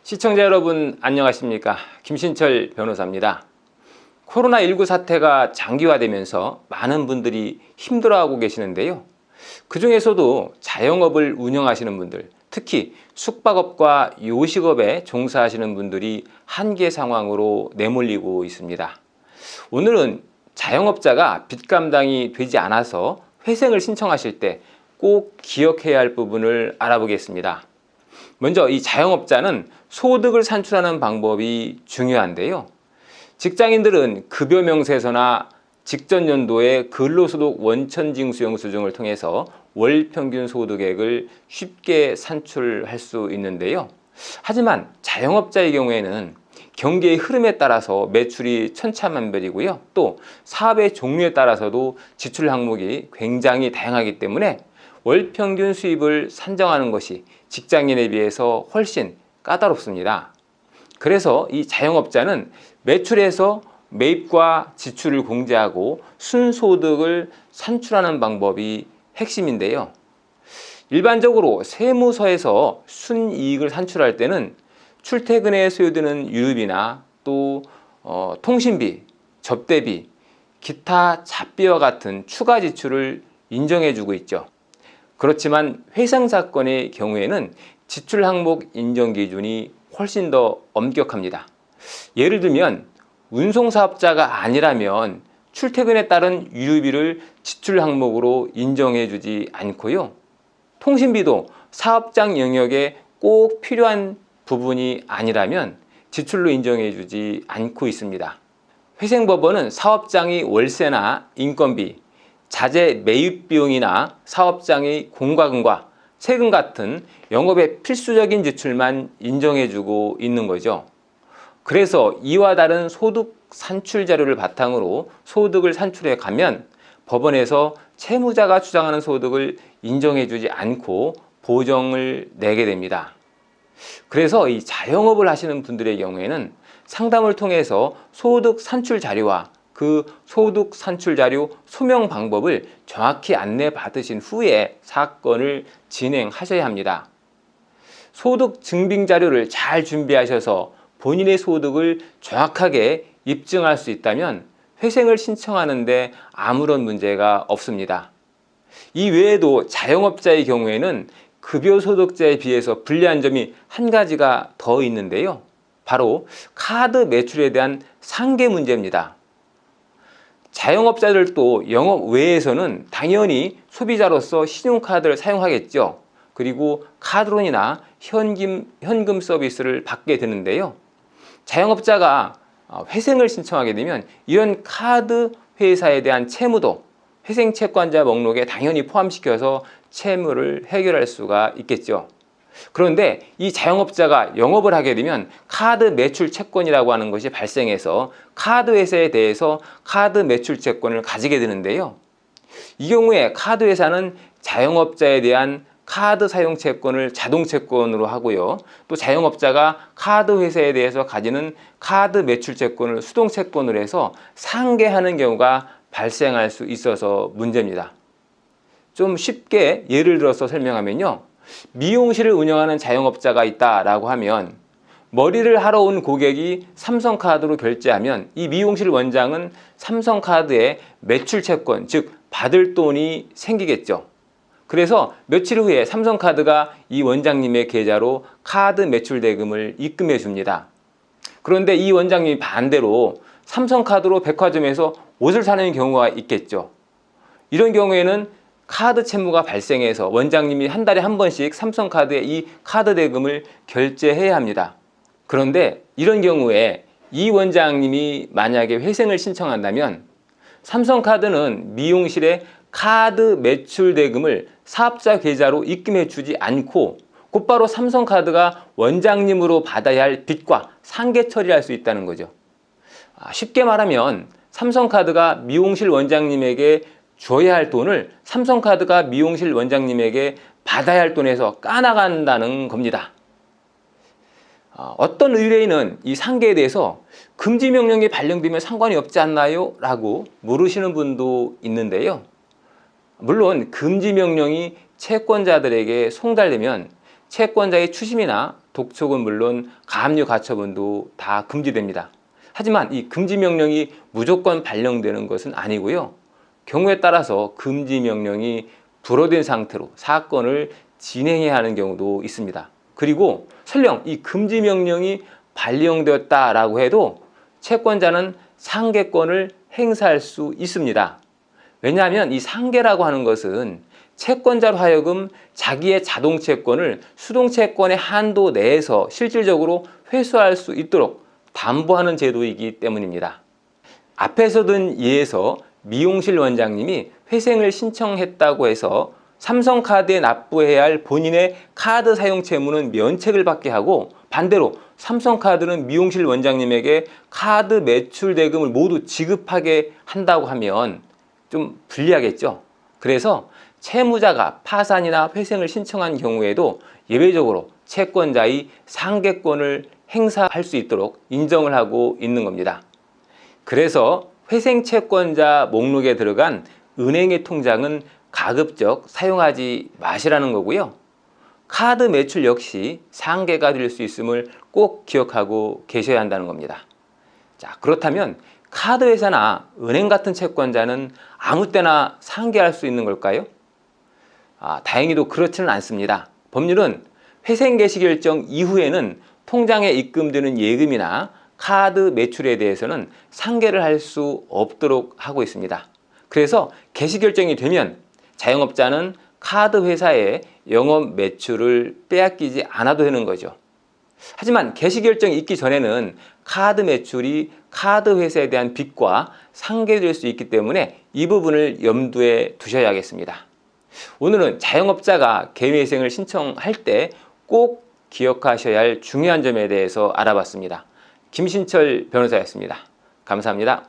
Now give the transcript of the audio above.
시청자 여러분 안녕하십니까? 김신철 변호사입니다. 코로나19 사태가 장기화되면서 많은 분들이 힘들어하고 계시는데요. 그 중에서도 자영업을 운영하시는 분들, 특히 숙박업과 요식업에 종사하시는 분들이 한계 상황으로 내몰리고 있습니다. 오늘은 자영업자가 빚 감당이 되지 않아서 회생을 신청하실 때 꼭 기억해야 할 부분을 알아보겠습니다. 먼저 이 자영업자는 소득을 산출하는 방법이 중요한데요. 직장인들은 급여 명세서나 직전 연도의 근로소득 원천징수영수증을 통해서 월 평균 소득액을 쉽게 산출할 수 있는데요. 하지만 자영업자의 경우에는 경기의 흐름에 따라서 매출이 천차만별이고요. 또 사업의 종류에 따라서도 지출 항목이 굉장히 다양하기 때문에 월 평균 수입을 산정하는 것이 직장인에 비해서 훨씬 까다롭습니다. 그래서 이 자영업자는 매출에서 매입과 지출을 공제하고 순소득을 산출하는 방법이 핵심인데요. 일반적으로 세무서에서 순이익을 산출할 때는 출퇴근에 소요되는 유류비나 또 통신비, 접대비, 기타 잡비와 같은 추가 지출을 인정해주고 있죠. 그렇지만 회생 사건의 경우에는 지출 항목 인정 기준이 훨씬 더 엄격합니다. 예를 들면 운송사업자가 아니라면 출퇴근에 따른 유류비를 지출 항목으로 인정해 주지 않고요. 통신비도 사업장 영역에 꼭 필요한 부분이 아니라면 지출로 인정해 주지 않고 있습니다. 회생법원은 사업장의 월세나 인건비, 자재 매입 비용이나 사업장의 공과금과 세금 같은 영업의 필수적인 지출만 인정해주고 있는 거죠. 그래서 이와 다른 소득 산출 자료를 바탕으로 소득을 산출해 가면 법원에서 채무자가 주장하는 소득을 인정해주지 않고 보정을 내게 됩니다. 그래서 이 자영업을 하시는 분들의 경우에는 상담을 통해서 소득 산출 자료와 그 소득 산출 자료 소명 방법을 정확히 안내 받으신 후에 사건을 진행하셔야 합니다. 소득 증빙 자료를 잘 준비하셔서 본인의 소득을 정확하게 입증할 수 있다면 회생을 신청하는데 아무런 문제가 없습니다. 이 외에도 자영업자의 경우에는 급여소득자에 비해서 불리한 점이 한 가지가 더 있는데요. 바로 카드 매출에 대한 상계 문제입니다. 자영업자들도 영업 외에서는 당연히 소비자로서 신용카드를 사용하겠죠. 그리고 카드론이나 현금 서비스를 받게 되는데요. 자영업자가 회생을 신청하게 되면 이런 카드 회사에 대한 채무도 회생 채권자 목록에 당연히 포함시켜서 채무를 해결할 수가 있겠죠. 그런데 이 자영업자가 영업을 하게 되면 카드 매출 채권이라고 하는 것이 발생해서 카드 회사에 대해서 카드 매출 채권을 가지게 되는데요. 이 경우에 카드 회사는 자영업자에 대한 카드 사용 채권을 자동 채권으로 하고요. 또 자영업자가 카드 회사에 대해서 가지는 카드 매출 채권을 수동 채권으로 해서 상계하는 경우가 발생할 수 있어서 문제입니다. 좀 쉽게 예를 들어서 설명하면요. 미용실을 운영하는 자영업자가 있다라고 하면 머리를 하러 온 고객이 삼성카드로 결제하면 이 미용실 원장은 삼성카드에 매출 채권, 즉 받을 돈이 생기겠죠. 그래서 며칠 후에 삼성카드가 이 원장님의 계좌로 카드 매출 대금을 입금해 줍니다. 그런데 이 원장님이 반대로 삼성카드로 백화점에서 옷을 사는 경우가 있겠죠. 이런 경우에는 카드 채무가 발생해서 원장님이 한 달에 한 번씩 삼성카드에 이 카드 대금을 결제해야 합니다. 그런데 이런 경우에 이 원장님이 만약에 회생을 신청한다면 삼성카드는 미용실에 카드 매출 대금을 사업자 계좌로 입금해 주지 않고 곧바로 삼성카드가 원장님으로 받아야 할 빚과 상계 처리할 수 있다는 거죠. 쉽게 말하면 삼성카드가 미용실 원장님에게 줘야 할 돈을 삼성카드가 미용실 원장님에게 받아야 할 돈에서 까나간다는 겁니다. 어떤 의뢰인은 이 상계에 대해서 금지 명령이 발령되면 상관이 없지 않나요? 라고 물으시는 분도 있는데요. 물론 금지 명령이 채권자들에게 송달되면 채권자의 추심이나 독촉은 물론 가압류 가처분도 다 금지됩니다. 하지만 이 금지 명령이 무조건 발령되는 것은 아니고요. 경우에 따라서 금지 명령이 불허된 상태로 사건을 진행해야 하는 경우도 있습니다. 그리고 설령 이 금지 명령이 발령되었다라고 해도 채권자는 상계권을 행사할 수 있습니다. 왜냐하면 이 상계라고 하는 것은 채권자로 하여금 자기의 자동채권을 수동채권의 한도 내에서 실질적으로 회수할 수 있도록 담보하는 제도이기 때문입니다. 앞에서 든 예에서 미용실 원장님이 회생을 신청했다고 해서 삼성카드에 납부해야 할 본인의 카드 사용 채무는 면책을 받게 하고, 반대로 삼성카드는 미용실 원장님에게 카드 매출 대금을 모두 지급하게 한다고 하면 좀 불리하겠죠. 그래서 채무자가 파산이나 회생을 신청한 경우에도 예외적으로 채권자의 상계권을 행사할 수 있도록 인정을 하고 있는 겁니다. 그래서 회생 채권자 목록에 들어간 은행의 통장은 가급적 사용하지 마시라는 거고요. 카드 매출 역시 상계가 될 수 있음을 꼭 기억하고 계셔야 한다는 겁니다. 자, 그렇다면 카드 회사나 은행 같은 채권자는 아무 때나 상계할 수 있는 걸까요? 다행히도 그렇지는 않습니다. 법률은 회생 개시 결정 이후에는 통장에 입금되는 예금이나 카드 매출에 대해서는 상계를 할 수 없도록 하고 있습니다. 그래서 개시 결정이 되면 자영업자는 카드 회사의 영업 매출을 빼앗기지 않아도 되는 거죠. 하지만 개시 결정이 있기 전에는 카드 매출이 카드 회사에 대한 빚과 상계될 수 있기 때문에 이 부분을 염두에 두셔야겠습니다. 오늘은 자영업자가 개미회생을 신청할 때 꼭 기억하셔야 할 중요한 점에 대해서 알아봤습니다. 김신철 변호사였습니다. 감사합니다.